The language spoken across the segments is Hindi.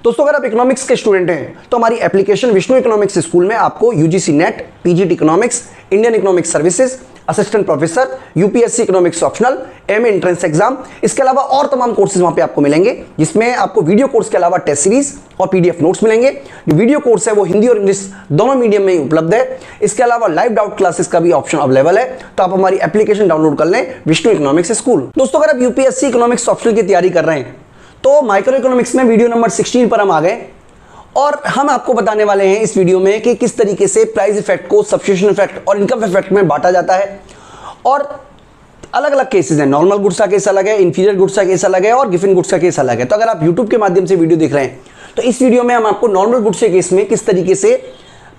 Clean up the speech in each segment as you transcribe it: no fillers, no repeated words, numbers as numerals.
दोस्तों अगर आप इकोनॉमिक्स के स्टूडेंट हैं तो हमारी एप्लीकेशन विष्णु इकोनॉमिक्स स्कूल में आपको UGC net, PGT economics, Indian economics services, assistant professor, UPSC economics optional, MA entrance exam, इसके अलावा और तमाम कोर्सेज वहां पे आपको मिलेंगे, जिसमें आपको वीडियो कोर्स के अलावा टेस्ट सीरीज और पीडीएफ नोट्स मिलेंगे। जो वीडियो कोर्स है वो हिंदी और इंग्लिश दोनों मीडियम में ही उपलब्ध है। इसके अलावा लाइव डाउट क्लासेस का भी ऑप्शन अवेलेबल है, तो आप हमारी एप्लीकेशन डाउनलोड कर लें, विष्णु इकोनॉमिक्स स्कूल। दोस्तों अगर आप यूपीएससी इकोनॉमिक्स ऑप्शनल की तैयारी कर रहे हैं तो माइक्रो इकोनॉमिक्स में वीडियो नंबर 16 पर हम आ गए और हम आपको बताने वाले हैं इस वीडियो में कि किस तरीके से प्राइस इफेक्ट को सब्स्टिट्यूशन इफेक्ट और इनकम इफेक्ट में बांटा जाता है। और अलग अलग केसेस हैं, नॉर्मल गुड्स का केस अलग है, इंफीरियर गुड्स का केस अलग है और गिवन गुड्स का केस अलग है। तो अगर आप यूट्यूब के माध्यम से वीडियो देख रहे हैं तो इस वीडियो में हम आपको नॉर्मल गुड्स के केस में किस तरीके से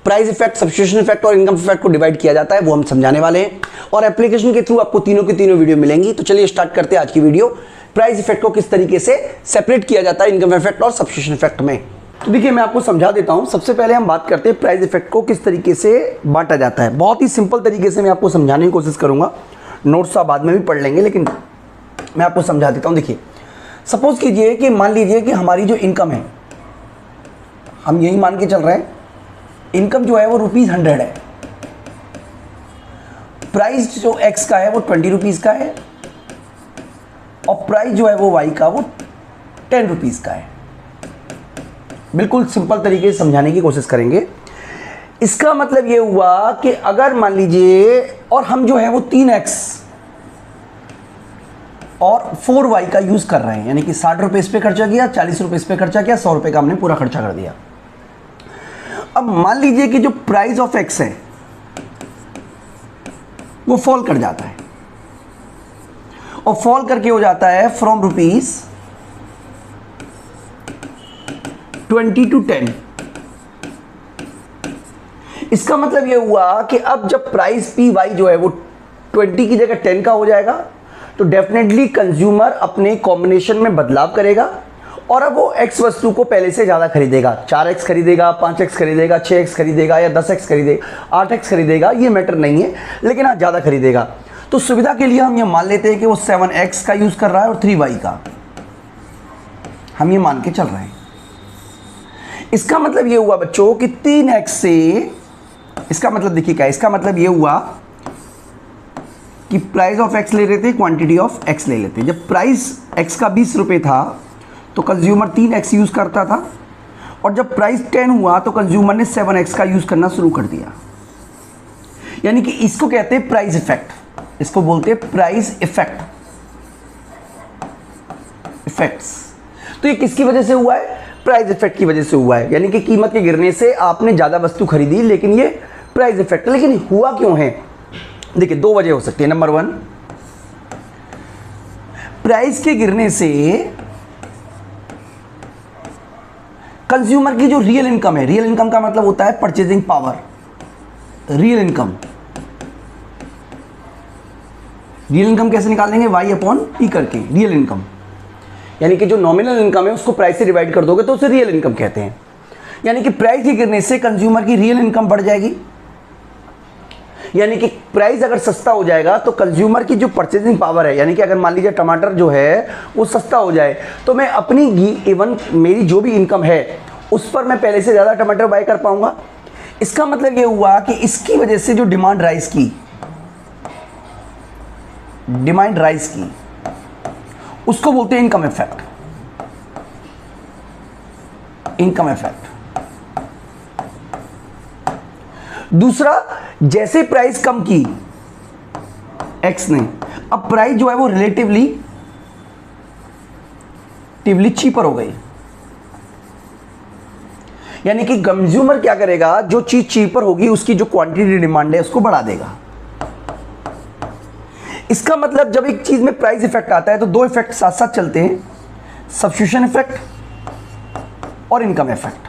प्राइस इफेक्ट, सब्स्टिट्यूशन इफेक्ट और इनकम इफेक्ट को डिवाइड किया जाता है वो हम समझाने वाले हैं। और एप्लीकेशन के थ्रू आपको तीनों की तीनों वीडियो मिलेंगी। तो चलिए स्टार्ट करते हैं आज की वीडियो। प्राइस इफेक्ट को किस तरीके से सेपरेट किया जाता है इनकम इफेक्ट और सब्स्टिट्यूशन इफेक्ट में। तो देखिए मैं आपको समझा देता हूं। सबसे पहले हम बात करते हैं प्राइस इफेक्ट को किस तरीके से बांटा जाता है। बहुत ही सिंपल तरीके से मैं आपको समझाने की कोशिश करूंगा, नोट्स आप बाद में भी पढ़ लेंगे, लेकिन मैं आपको समझा देता हूं। देखिए सपोज कीजिए कि मान लीजिए कि हमारी जो इनकम है, हम यही मान के चल रहे हैं, इनकम जो है वो ₹100 है, प्राइस जो एक्स का है वो 20 रुपीज़ का है और प्राइस जो है वो वाई का वो 10 रुपीज़ का है। बिल्कुल सिंपल तरीके से समझाने की कोशिश करेंगे। इसका मतलब ये हुआ कि अगर मान लीजिए और हम जो है वो 3x और 4y का यूज़ कर रहे हैं, यानी कि 60 रुपये इस पे खर्चा किया, 40 रुपये इस पे खर्चा किया, 100 रुपये का हमने पूरा खर्चा कर दिया। अब मान लीजिए कि जो प्राइस ऑफ x है वो फॉल कर जाता है और फॉल करके हो जाता है फ्रॉम ₹20 to 10। इसका मतलब यह हुआ कि अब जब प्राइस पी वाई जो है वो 20 की जगह 10 का हो जाएगा तो डेफिनेटली कंज्यूमर अपने कॉम्बिनेशन में बदलाव करेगा और अब वो x वस्तु को पहले से ज़्यादा खरीदेगा। 4x खरीदेगा, 5x खरीदेगा, 6x खरीदेगा या 10x खरीदेगा, 8x खरीदेगा, ये मैटर नहीं है, लेकिन हाँ ज़्यादा खरीदेगा। तो सुविधा के लिए हम ये मान लेते हैं कि वो 7x का यूज़ कर रहा है और 3y का, हम ये मान के चल रहे हैं। इसका मतलब ये हुआ बच्चों कि 3x से, इसका मतलब देखिए क्या है, इसका मतलब ये हुआ कि प्राइस ऑफ x ले रहे थे, क्वांटिटी ऑफ x ले लेते। जब प्राइस x का 20 रुपये था तो कंज्यूमर 3x यूज़ करता था और जब प्राइस 10 हुआ तो कंज्यूमर ने 7x का यूज़ करना शुरू कर दिया। यानी कि इसको कहते हैं प्राइस इफेक्ट, इसको बोलते हैं प्राइस इफेक्ट, इफेक्ट्स। तो ये किसकी वजह से हुआ है? प्राइस इफेक्ट की वजह से हुआ है। यानी कि कीमत के गिरने से आपने ज़्यादा वस्तु खरीदी, लेकिन ये प्राइस इफेक्ट। लेकिन हुआ क्यों है? देखिए दो वजह हो सकती है। नंबर 1, प्राइस के गिरने से कंज्यूमर की जो रियल इनकम है, रियल इनकम का मतलब होता है purchasing power, real income. Real income कैसे निकालेंगे? y/p करके, रियल इनकम। यानी कि जो नॉमिनल इनकम है उसको प्राइस से डिवाइड कर दोगे तो उसे रियल इनकम कहते हैं। यानी कि प्राइस के गिरने से कंज्यूमर की रियल इनकम बढ़ जाएगी। यानी कि प्राइस अगर सस्ता हो जाएगा तो कंज्यूमर की जो परचेजिंग पावर है, यानी कि अगर मान लीजिए टमाटर जो है वो सस्ता हो जाए तो मैं अपनी इवन मेरी जो भी इनकम है उस पर मैं पहले से ज़्यादा टमाटर बाय कर पाऊंगा। इसका मतलब ये हुआ कि इसकी वजह से जो डिमांड राइज की, उसको बोलते हैं इनकम इफेक्ट, इनकम इफेक्ट। दूसरा, जैसे प्राइस कम की एक्स ने, अब प्राइस जो है वो रिलेटिवली चीपर हो गई। यानी कि कंज्यूमर क्या करेगा, जो चीज चीपर होगी उसकी जो क्वांटिटी डिमांड है उसको बढ़ा देगा। इसका मतलब जब एक चीज में प्राइस इफेक्ट आता है तो दो इफेक्ट साथ साथ चलते हैं, सब्स्टिट्यूशन इफेक्ट और इनकम इफेक्ट।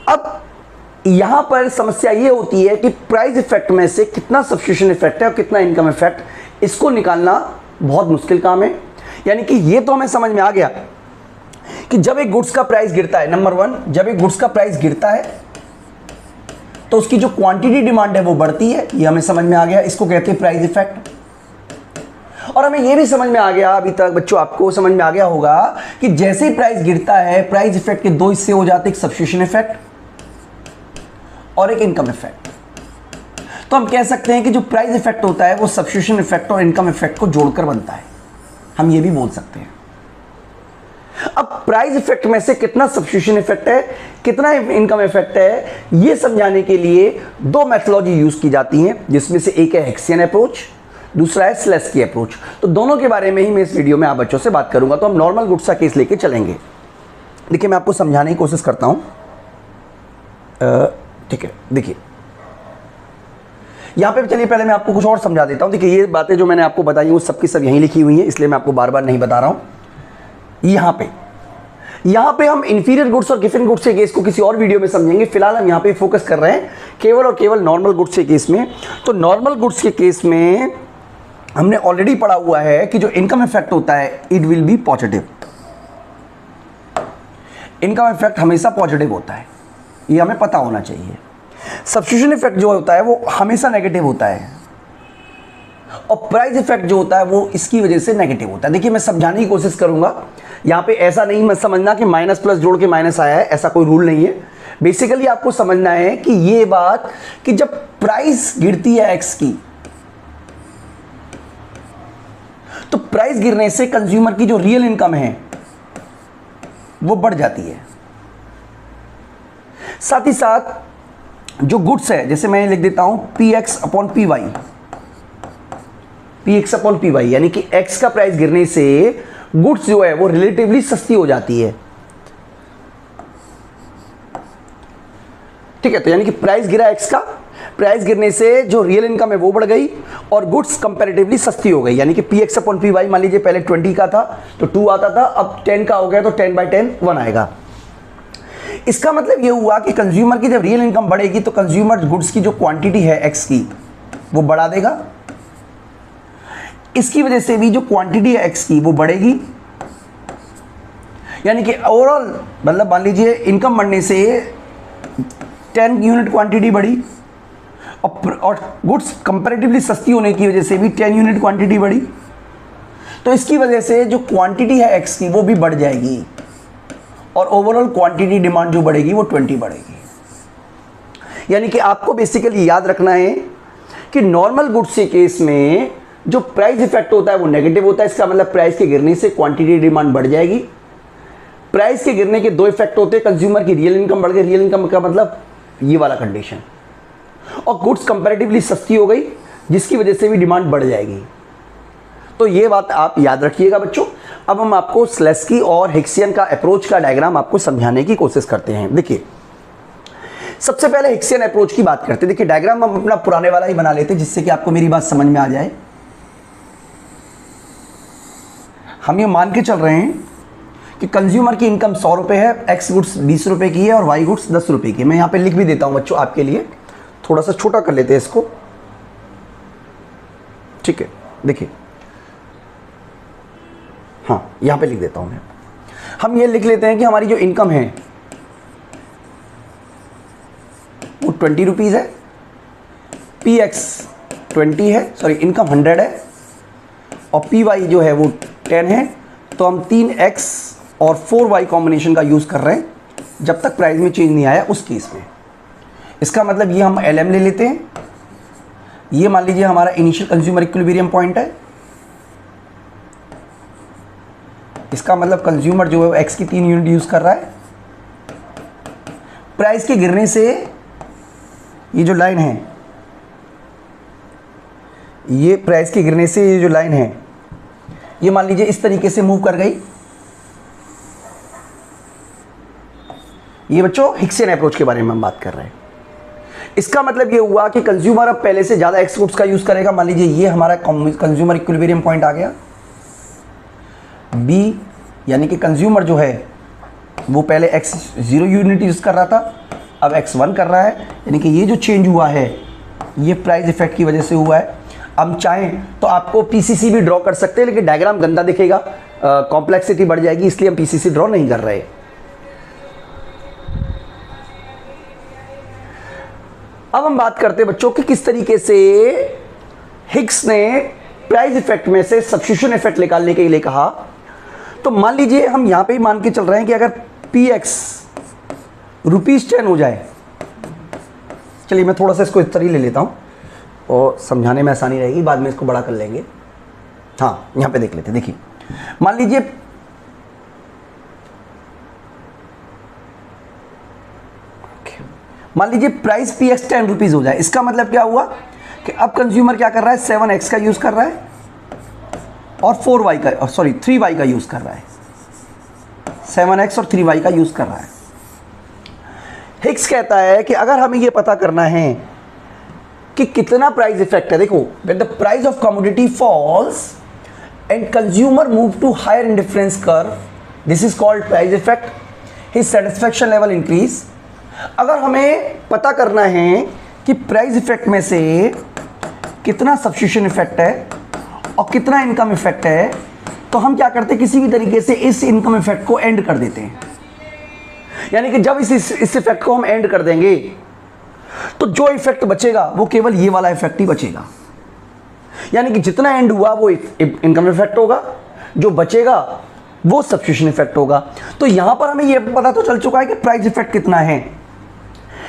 अब यहां पर समस्या यह होती है कि प्राइस इफेक्ट में से कितना सब्स्टिट्यूशन इफेक्ट है और कितना इनकम इफेक्ट, इसको निकालना बहुत मुश्किल काम है। यानी कि यह तो हमें समझ में आ गया कि जब एक गुड्स का प्राइस गिरता है, नंबर 1, जब एक गुड्स का प्राइस गिरता है तो उसकी जो क्वांटिटी डिमांड है वो बढ़ती है, ये हमें समझ में आ गया, इसको कहते हैं प्राइस इफेक्ट। और हमें यह भी समझ में आ गया अभी तक बच्चों, आपको समझ में आ गया होगा कि जैसे ही प्राइस गिरता है प्राइस इफेक्ट के दो हिस्से हो जाते हैं, एक सब्स्टिट्यूशन इफेक्ट और एक इनकम इफेक्ट। तो हम कह सकते हैं कि जो प्राइस इफेक्ट होता है वो सब्स्टिट्यूशन इफेक्ट और इनकम इफेक्ट को जोड़कर बनता है, हम ये भी बोल सकते हैं। अब प्राइस इफेक्ट में से कितना सब्स्टिट्यूशन इफेक्ट है, कितना इनकम इफेक्ट है, यह समझाने के लिए दो मेथोडोलॉजी यूज की जाती हैं, जिसमें से एक है हेक्सियन अप्रोच, दूसरा है स्लेस्की अप्रोच। तो दोनों के बारे में ही मैं इस वीडियो में आप बच्चों से बात करूंगा। तो हम नॉर्मल गुड्स का केस लेके चलेंगे। देखिए मैं आपको समझाने की कोशिश करता हूं, ठीक है। देखिए यहां पे चलिए पहले मैं आपको कुछ और समझा देता हूं। देखिए ये बातें जो मैंने आपको बताई वो सबकी सब यहीं लिखी हुई हैं, इसलिए मैं आपको बार बार नहीं बता रहा हूं। यहां पे हम इंफीरियर गुड्स और गिवन गुड्स के केस को किसी और वीडियो में समझेंगे। फिलहाल हम यहां पे फोकस कर रहे हैं केवल और केवल नॉर्मल गुड्स के केस में। तो नॉर्मल गुड्स के केस में हमने ऑलरेडी पढ़ा हुआ है कि जो इनकम इफेक्ट होता है it will be positive. Income effect हमेशा पॉजिटिव होता है, ये हमें पता होना चाहिए। सब्स्टिट्यूशन इफेक्ट जो होता है वो हमेशा नेगेटिव होता है, और प्राइस इफेक्ट जो होता है वो इसकी वजह से नेगेटिव होता है। देखिए मैं समझाने की कोशिश करूंगा, यहां पे ऐसा नहीं मत समझना कि माइनस प्लस जोड़ के माइनस आया है, ऐसा कोई रूल नहीं है। बेसिकली आपको समझना है कि ये बात कि जब प्राइस गिरती है एक्स की, तो प्राइस गिरने से कंज्यूमर की जो रियल इनकम है वो बढ़ जाती है। साथ ही साथ जो गुड्स है, जैसे मैं लिख देता हूं px upon py, px upon py, यानी कि x का प्राइस गिरने से गुड्स जो है वो रिलेटिवली सस्ती हो जाती है। ठीक है, तो यानी कि प्राइस गिरा x का, प्राइस गिरने से जो रियल इनकम है वो बढ़ गई और गुड्स कंपैरेटिवली सस्ती हो गई। यानी कि px अपॉन py मान लीजिए पहले 20 का था तो 2 आता था, अब 10 का हो गया तो 10/10 1 आएगा। इसका मतलब ये हुआ कि कंज्यूमर की जब रियल इनकम बढ़ेगी तो कंज्यूमर गुड्स की जो क्वांटिटी है एक्स की वो बढ़ा देगा, इसकी वजह से भी जो क्वांटिटी है एक्स की वो बढ़ेगी। यानी कि ओवरऑल मतलब मान लीजिए इनकम बढ़ने से 10 यूनिट क्वांटिटी बढ़ी और गुड्स कंपैरेटिवली सस्ती होने की वजह से भी 10 यूनिट क्वांटिटी बढ़ी, तो इसकी वजह से जो क्वांटिटी है एक्स की वो भी बढ़ जाएगी और ओवरऑल क्वांटिटी डिमांड जो बढ़ेगी वो 20 बढ़ेगी। यानी कि आपको बेसिकली याद रखना है कि नॉर्मल गुड्स के केस में जो प्राइस इफेक्ट होता है वो नेगेटिव होता है। इसका मतलब प्राइस के गिरने से क्वांटिटी डिमांड बढ़ जाएगी। प्राइस के गिरने के दो इफेक्ट होते हैं, कंज्यूमर की रियल इनकम बढ़ गई, रियल इनकम का मतलब ये वाला कंडीशन, और गुड्स कंपैरेटिवली सस्ती हो गई जिसकी वजह से भी डिमांड बढ़ जाएगी। तो ये बात आप याद रखिएगा बच्चों। अब हम आपको स्लेस्की और हेक्सियन का अप्रोच का डायग्राम आपको समझाने की कोशिश करते हैं। देखिए सबसे पहले हेक्सियन अप्रोच की बात करते हैं। देखिए डायग्राम हम अपना पुराने वाला ही बना लेते हैं जिससे कि आपको मेरी बात समझ में आ जाए। हम ये मान के चल रहे हैं कि कंज्यूमर की इनकम 100 रुपये है, एक्स गुड्स 20 रुपये की है और वाई गुड्स 10 रुपये की है। मैं यहाँ पे लिख भी देता हूँ बच्चों आपके लिए, थोड़ा सा छोटा कर लेते हैं इसको। ठीक है, देखिए हाँ यहाँ पे लिख देता हूँ मैं। हम ये लिख लेते हैं कि हमारी जो इनकम है वो 20 रुपीज़ है, px 20 है, सॉरी इनकम 100 है और py जो है वो 10 है। तो हम 3x और 4y कॉम्बिनेशन का यूज़ कर रहे हैं जब तक प्राइस में चेंज नहीं आया उस केस में। इसका मतलब ये हम LM ले लेते हैं, ये मान लीजिए हमारा इनिशियल कंज्यूमर इक्विलिब्रियम पॉइंट है। इसका मतलब कंज्यूमर जो है एक्स की 3 यूनिट यूज़ कर रहा है। प्राइस के गिरने से ये जो लाइन है, ये प्राइस के गिरने से ये जो लाइन है ये मान लीजिए इस तरीके से मूव कर गई। ये बच्चों हिक्सियन अप्रोच के बारे में हम बात कर रहे हैं। इसका मतलब ये हुआ कि कंज्यूमर अब पहले से ज़्यादा एक्स गुड्स का यूज़ करेगा। मान लीजिए ये हमारा कंज्यूमर इक्विलिब्रियम पॉइंट आ गया बी, यानी कि कंज्यूमर जो है वो पहले x 0 यूनिट यूज़ कर रहा था, अब x 1 कर रहा है। यानी कि ये जो चेंज हुआ है ये प्राइस इफेक्ट की वजह से हुआ है। हम चाहें तो आपको PCC भी ड्रॉ कर सकते हैं, लेकिन डायग्राम गंदा दिखेगा, कॉम्प्लेक्सिटी बढ़ जाएगी, इसलिए हम PCC ड्रॉ नहीं कर रहे। अब हम बात करते हैं बच्चों कि किस तरीके से हिग्स ने प्राइस इफेक्ट में से सब्स्टिट्यूशन इफेक्ट निकालने के लिए कहा, तो मान लीजिए हम यहां पे ही मान के चल रहे हैं कि अगर पी एक्स ₹10 हो जाए, चलिए मैं थोड़ा सा इसको इस तरह ले लेता हूं और समझाने में आसानी रहेगी, बाद में इसको बड़ा कर लेंगे। हाँ, यहां पे देख लेते हैं। देखिए मान लीजिए प्राइस पी एक्स ₹10 हो जाए। इसका मतलब क्या हुआ कि अब कंज्यूमर क्या कर रहा है, 7x का यूज कर रहा है और 4y का, सॉरी 3y का यूज कर रहा है। 7x और 3y का यूज कर रहा है। हिक्स कहता है कि अगर हमें यह पता करना है कि कितना प्राइस इफेक्ट है, देखो when the price of commodity falls and consumer move to higher indifference curve, this is called price effect, his satisfaction level increase. अगर हमें पता करना है कि प्राइस इफेक्ट में से कितना सब्स्टिट्यूशन इफेक्ट है और कितना इनकम इफेक्ट है, तो हम क्या करते हैं, किसी भी तरीके से इस इनकम इफेक्ट को एंड कर देते हैं। यानी कि जब इस इफेक्ट को हम एंड कर देंगे तो जो इफेक्ट बचेगा वो केवल ये वाला इफेक्ट ही बचेगा। यानी कि जितना एंड हुआ वो इनकम इफेक्ट होगा, जो बचेगा वो सब्स्टिट्यूशन इफेक्ट होगा। तो यहां पर हमें यह पता तो चल चुका है कि प्राइस इफेक्ट कितना है,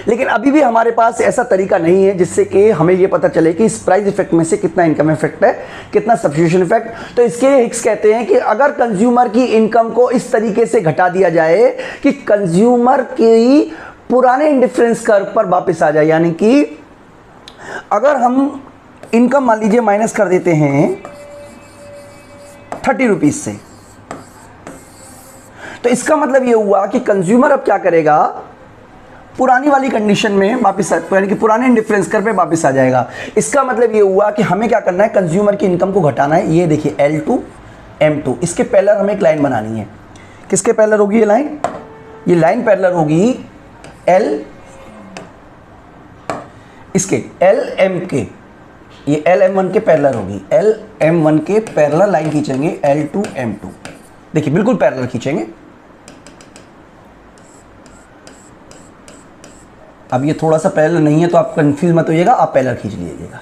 लेकिन अभी भी हमारे पास ऐसा तरीका नहीं है जिससे कि हमें यह पता चले कि इस प्राइस इफेक्ट में से कितना इनकम इफेक्ट है, कितना सब्स्टिट्यूशन इफेक्ट। तो इसके लिए हिक्स कहते हैं कि अगर कंज्यूमर की इनकम को इस तरीके से घटा दिया जाए कि कंज्यूमर की पुराने इंडिफरेंस कर्व पर वापस आ जाए, यानी कि अगर हम इनकम मान लीजिए माइनस कर देते हैं ₹30 से, तो इसका मतलब यह हुआ कि कंज्यूमर अब क्या करेगा, पुरानी वाली कंडीशन में वापस, यानी कि पुराने इंडिफरेंस कर्व पे वापस आ जाएगा। इसका मतलब ये हुआ कि हमें क्या करना है, कंज्यूमर की इनकम को घटाना है। ये देखिए L2 M2, इसके पैरेलल हमें एक लाइन बनानी है। किसके पैरेलल होगी ये लाइन? ये लाइन पैरेलल होगी L, इसके LM के, ये LM1 के पैरेलल होगी। LM1 के पैरेलल लाइन खींचेंगे L2 M2, देखिए बिल्कुल पैरेलल खींचेंगे। अब ये थोड़ा सा पैरेलल नहीं है तो आप कंफ्यूज मत होइएगा, आप पैरेलल खींच लीजिएगा।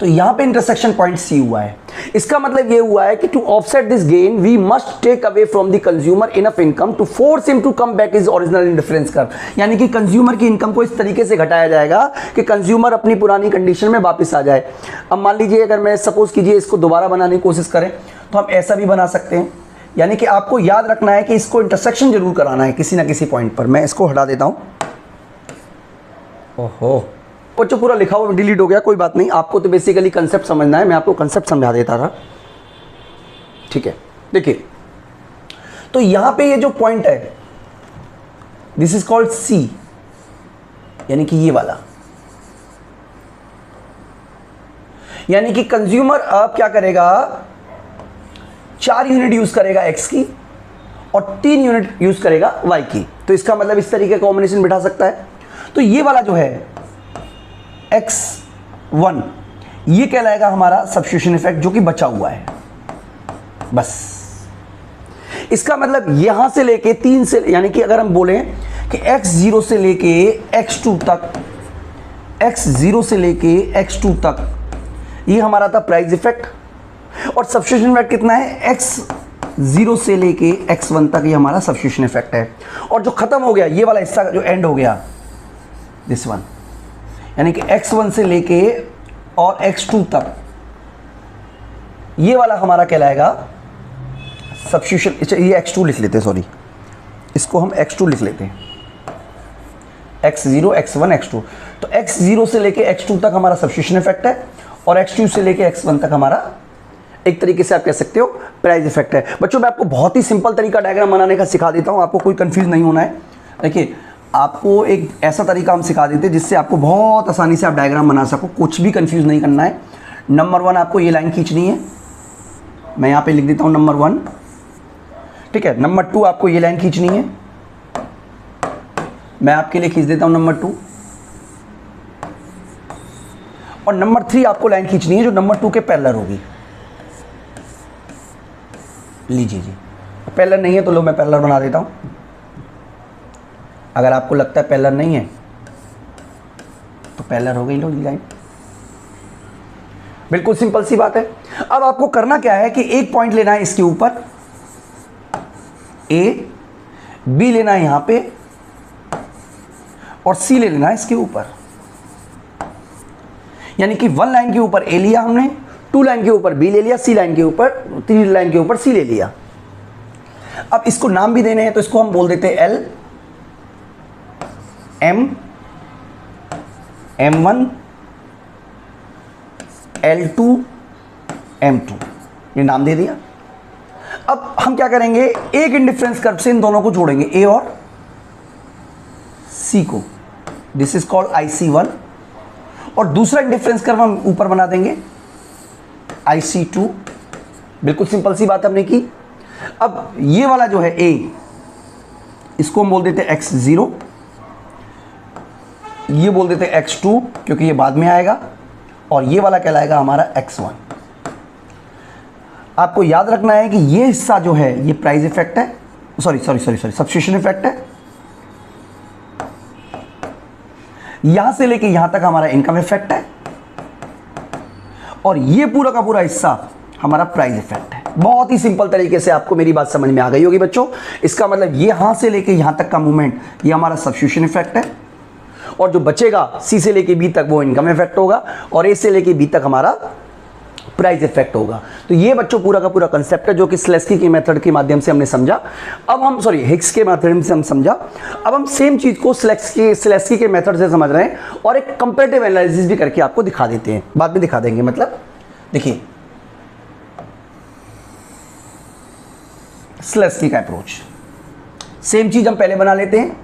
तो यहां पे इंटरसेक्शन पॉइंट C हुआ है। इसका मतलब ये हुआ है कि to offset this gain we must take away from the consumer enough income to force him to come back his original indifference curve. यानी कि कंज्यूमर की इनकम को इस तरीके से घटाया जाएगा कि कंज्यूमर अपनी पुरानी कंडीशन में वापस आ जाए। अब मान लीजिए अगर मैं सपोज कीजिए इसको दोबारा बनाने की कोशिश करें तो हम ऐसा भी बना सकते हैं। यानी कि आपको याद रखना है कि इसको इंटरसेक्शन जरूर कराना है किसी ना किसी पॉइंट पर। मैं इसको हटा देता हूं। ओहो, वो जो पूरा लिखा हुआ डिलीट हो गया, कोई बात नहीं। आपको तो बेसिकली कंसेप्ट समझना है, मैं आपको कंसेप्ट समझा देता था, ठीक है। देखिए तो यहां पे ये जो पॉइंट है दिस इज कॉल्ड C, यानी कि ये वाला। यानी कि कंज्यूमर अब क्या करेगा, 4 यूनिट यूज करेगा X की और 3 यूनिट यूज करेगा Y की। तो इसका मतलब इस तरीके का कॉम्बिनेशन बिठा सकता है। तो ये वाला जो है X1, ये कहलाएगा हमारा सब्स्टिट्यूशन इफेक्ट जो कि बचा हुआ है। बस इसका मतलब यहां से लेके 3 से, यानी कि अगर हम बोलें कि X0 से लेके X2 तक, X0 से लेके X2 तक ये हमारा था प्राइस इफेक्ट, और सब्स्टिट्यूशन इफेक्ट कितना है, X0 से लेके X1 तक ये हमारा सब्स्टिट्यूशन इफेक्ट है। और जो खत्म हो गया ये वाला हिस्सा जो एंड हो गया दिस वन, यानी कि X1 से लेके और X2 तक ये वाला हमारा कहलाएगा सब्स्टिट्यूशन। ये X2 लिख लेते हैं, सॉरी इसको हम X2 लिख लेते हैं, X0 X1 X2। तो X0 से लेके X2 तक हमारा सब्स्टिट्यूशन इफेक्ट है और X2 से लेके X1 तक हमारा एक तरीके से आप कह सकते हो प्राइस इफेक्ट है। बच्चों मैं आपको बहुत ही सिंपल तरीका डायग्राम बनाने का सिखा देता हूं, आपको कोई कंफ्यूज नहीं होना है। देखिए आपको एक ऐसा तरीका हम सिखा देते हैं जिससे आपको बहुत आसानी से आप डायग्राम बना सको, कुछ भी कंफ्यूज नहीं करना है। नंबर 1 आपको ये लाइन खींचनी है, मैं यहाँ पे लिख देता हूँ नंबर 1, ठीक है। नंबर 2 आपको ये लाइन खींचनी है, मैं आपके लिए खींच देता हूँ नंबर 2। और नंबर 3 आपको लाइन खींचनी है जो नंबर 2 के पैरेलल होगी। लीजिए जी, पैरेलल नहीं है तो लो मैं पैरेलल बना देता हूँ। अगर आपको लगता है पैरेलल नहीं है तो पैरेलल हो गई लो लाइन। बिल्कुल सिंपल सी बात है। अब आपको करना क्या है कि एक पॉइंट लेना है इसके ऊपर ए, बी लेना है यहां पे और सी ले लेना है इसके ऊपर। यानी कि 1 लाइन के ऊपर ए लिया हमने, 2 लाइन के ऊपर बी ले लिया, सी लाइन के ऊपर, 3 लाइन के ऊपर सी ले लिया। अब इसको नाम भी देने हैं तो इसको हम बोल देते हैं L, M, M1, L2, M2, ये नाम दे दिया। अब हम क्या करेंगे, एक इंडिफरेंस कर्व से इन दोनों को जोड़ेंगे, ए और सी को, दिस इज कॉल्ड IC1, और दूसरा इंडिफरेंस कर्व हम ऊपर बना देंगे IC2। बिल्कुल सिंपल सी बात हमने की। अब ये वाला जो है ए, इसको हम बोल देते हैं X0, ये बोल देते हैं X2 क्योंकि ये बाद में आएगा, और ये वाला कहलाएगा हमारा X1। आपको याद रखना है कि ये हिस्सा जो है ये प्राइस इफेक्ट है, सॉरी सब्स्टिट्यूशन इफेक्ट है। यहां से लेके यहां तक हमारा इनकम इफेक्ट है, और ये पूरा का पूरा हिस्सा हमारा प्राइस इफेक्ट है। बहुत ही सिंपल तरीके से आपको मेरी बात समझ में आ गई होगी बच्चों। इसका मतलब ये यहां से लेके यहां तक का मूवमेंट ये हमारा सब्स्टिट्यूशन इफेक्ट है, और जो बचेगा सी से लेके बी तक वो इनकम इफेक्ट होगा, और ए से लेके बी तक हमारा प्राइस इफेक्ट होगा। तो ये बच्चों पूरा का पूरा कंसेप्ट है जो कि स्लेस्की के मेथड के माध्यम से हमने समझा। अब हम हिग्स के मेथड से हम समझा। अब हम सेम चीज को स्लेस्की के मेथड से समझ रहे हैं, और एक कंपैरेटिव एनालिसिस भी करके आपको दिखा देते हैं, बाद में दिखा देंगे। मतलब देखिए स्लेस्की का अप्रोच, सेम चीज हम पहले बना लेते हैं।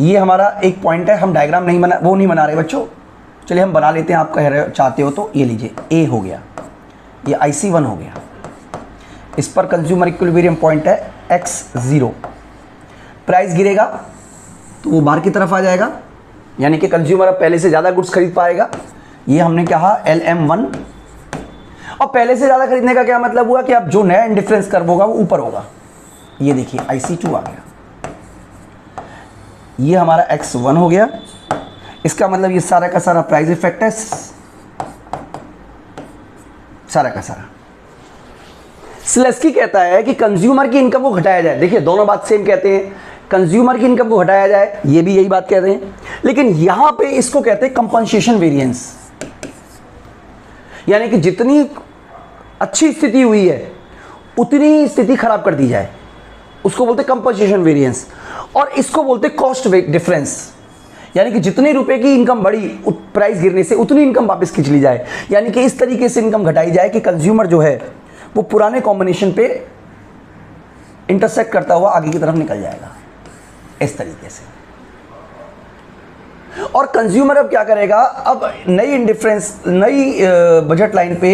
ये हमारा एक पॉइंट है, हम डायग्राम नहीं बना रहे बच्चों, चलिए हम बना लेते हैं। आप कह रहे चाहते हो तो ये लीजिए, ए हो गया, ये IC1 हो गया, इस पर कंज्यूमर इक्विलिब्रियम पॉइंट है X0। प्राइस गिरेगा तो वो बाहर की तरफ आ जाएगा, यानी कि कंज्यूमर अब पहले से ज़्यादा गुड्स खरीद पाएगा। ये हमने कहा LM1, और पहले से ज़्यादा खरीदने का क्या मतलब हुआ कि अब जो नया इंडिफरेंस कर्व होगा वो ऊपर होगा। ये देखिए IC2 आ गया, ये हमारा X1 हो गया। इसका मतलब ये सारा का सारा प्राइस इफेक्ट है, सारा का सारा। स्लेस्की कहता है कि कंज्यूमर की इनकम को घटाया जाए। देखिए दोनों बात सेम कहते हैं, कंज्यूमर की इनकम को घटाया जाए, ये भी यही बात कहते हैं, लेकिन यहां पे इसको कहते हैं कंपनसेशन वेरिएंस। यानी कि जितनी अच्छी स्थिति हुई है उतनी स्थिति खराब कर दी जाए, उसको बोलते कंपनसेशन वेरिएंस। और इसको बोलते कॉस्ट डिफरेंस, यानी कि जितने रुपए की इनकम बढ़ी प्राइस गिरने से उतनी इनकम वापस खींच ली जाए। यानी कि इस तरीके से इनकम घटाई जाए कि कंज्यूमर जो है वो पुराने कॉम्बिनेशन पे इंटरसेक्ट करता हुआ आगे की तरफ निकल जाएगा, इस तरीके से। और कंज्यूमर अब क्या करेगा, अब नई बजट लाइन पे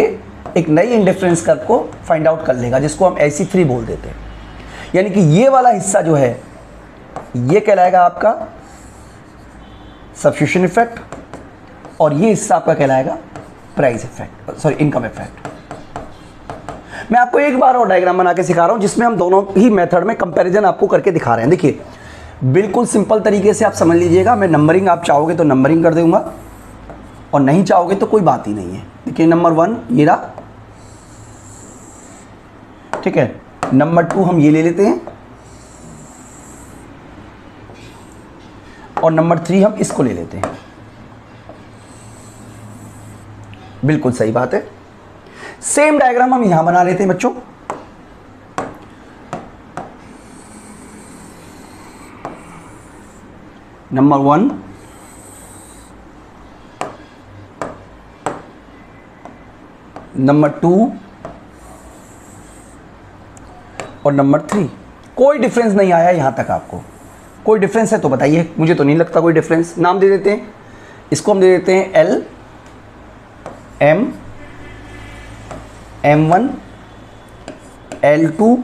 एक नई इंडिफरेंस कर्व को फाइंड आउट कर लेगा, जिसको हम IC3 बोल देते हैं। यानी कि ये वाला हिस्सा जो है ये कहलाएगा आपका सब्स्टिट्यूशन इफेक्ट, और ये हिस्सा आपका कहलाएगा price effect, sorry income effect. मैं आपको एक बार और डायग्राम बना के सिखा रहा हूं जिसमें हम दोनों ही मेथड में कंपैरिजन आपको करके दिखा रहे हैं। देखिए बिल्कुल सिंपल तरीके से आप समझ लीजिएगा। मैं नंबरिंग, आप चाहोगे तो नंबरिंग कर दूंगा, और नहीं चाहोगे तो कोई बात ही नहीं है। देखिए नंबर 1 ये रहा, ठीक है। नंबर 2 हम ये ले लेते हैं, और नंबर 3 हम इसको ले लेते हैं। बिल्कुल सही बात है। सेम डायग्राम हम यहां बना लेते हैं बच्चों। नंबर 1, नंबर 2 और नंबर 3। कोई डिफरेंस नहीं आया यहां तक। आपको कोई डिफरेंस है तो बताइए, मुझे तो नहीं लगता कोई डिफरेंस। नाम दे देते हैं, इसको हम दे देते हैं L, M, M1, L2,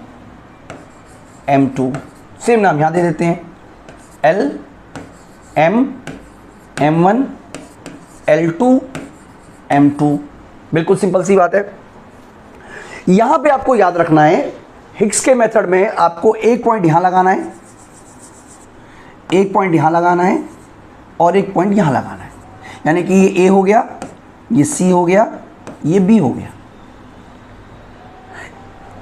M2। Same नाम यहां दे देते हैं, L, M, M1, L2, M2। बिल्कुल सिंपल सी बात है। यहां पे आपको याद रखना है, हिग्स के मेथड में आपको एक पॉइंट यहां लगाना है, एक पॉइंट यहां लगाना है, और एक पॉइंट यहां लगाना है। यानी कि ये A हो गया, ये सी हो गया, ये बी हो गया।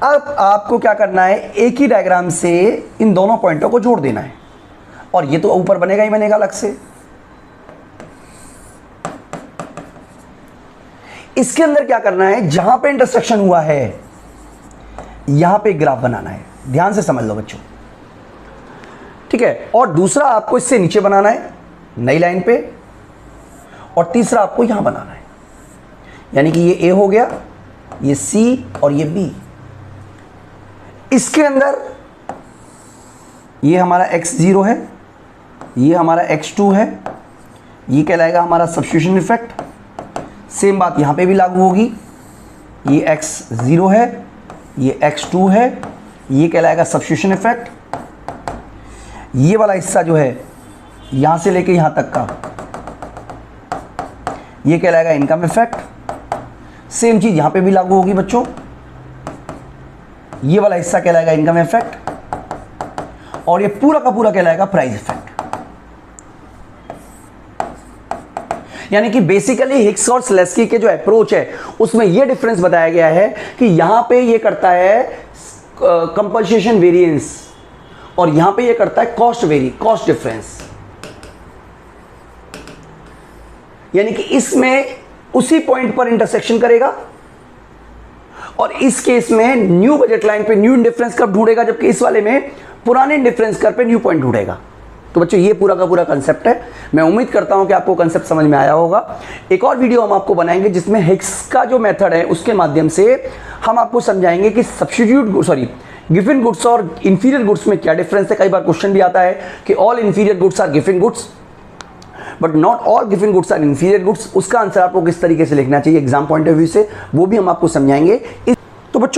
अब आपको क्या करना है, एक ही डायग्राम से इन दोनों पॉइंटों को जोड़ देना है, और ये तो ऊपर बनेगा ही बनेगा अलग से। इसके अंदर क्या करना है, जहां पे इंटरसेक्शन हुआ है यहां पे ग्राफ बनाना है। ध्यान से समझ लो बच्चों, ठीक है। और दूसरा आपको इससे नीचे बनाना है नई लाइन पे, और तीसरा आपको यहां बनाना है, यानी कि ये ए हो गया, ये सी और ये बी। इसके अंदर ये हमारा x0 है, ये हमारा x2 है, ये कहलाएगा हमारा सब्स्टिट्यूशन इफेक्ट। सेम बात यहां पे भी लागू होगी, ये x0 है, ये x2 है, ये कहलाएगा सब्स्टिट्यूशन इफेक्ट। ये वाला हिस्सा जो है यहां से लेके यहां तक का, ये कहलाएगा इनकम इफेक्ट। सेम चीज यहां पे भी लागू होगी बच्चों, ये वाला हिस्सा कहलाएगा इनकम इफेक्ट, और ये पूरा का पूरा कहलाएगा प्राइस इफेक्ट। यानी कि बेसिकली हिक्स और स्लेस्की के जो अप्रोच है उसमें ये डिफरेंस बताया गया है कि यहां पे ये करता है कंपनसेशन वेरिएंस, और यहां पे ये करता है कॉस्ट डिफरेंस। यानी कि इसमें उसी पॉइंट पर इंटरसेक्शन करेगा, और इस केस में न्यू बजट लाइन पे न्यू इंडिफरेंस कर्व ढूंढेगा, जबकि इस वाले में पुराने इंडिफरेंस कर्व पे न्यू पॉइंट ढूंढेगा। तो बच्चों ये पूरा का पूरा कंसेप्ट है। मैं उम्मीद करता हूं कि आपको कंसेप्ट समझ में आया होगा। एक और वीडियो हम आपको बनाएंगे जिसमें हिक्स का जो मेथड है उसके माध्यम से हम आपको समझाएंगे कि गिवन गुड्स और इंफीरियर गुड्स में क्या डिफरेंस है। कई बार क्वेश्चन भी आता है कि all inferior goods are given goods but not all given goods are inferior goods. उसका आंसर आपको किस तरीके से लिखना चाहिए एग्जाम पॉइंट ऑफ व्यू से, वो भी हम आपको समझाएंगे। तो बच्चों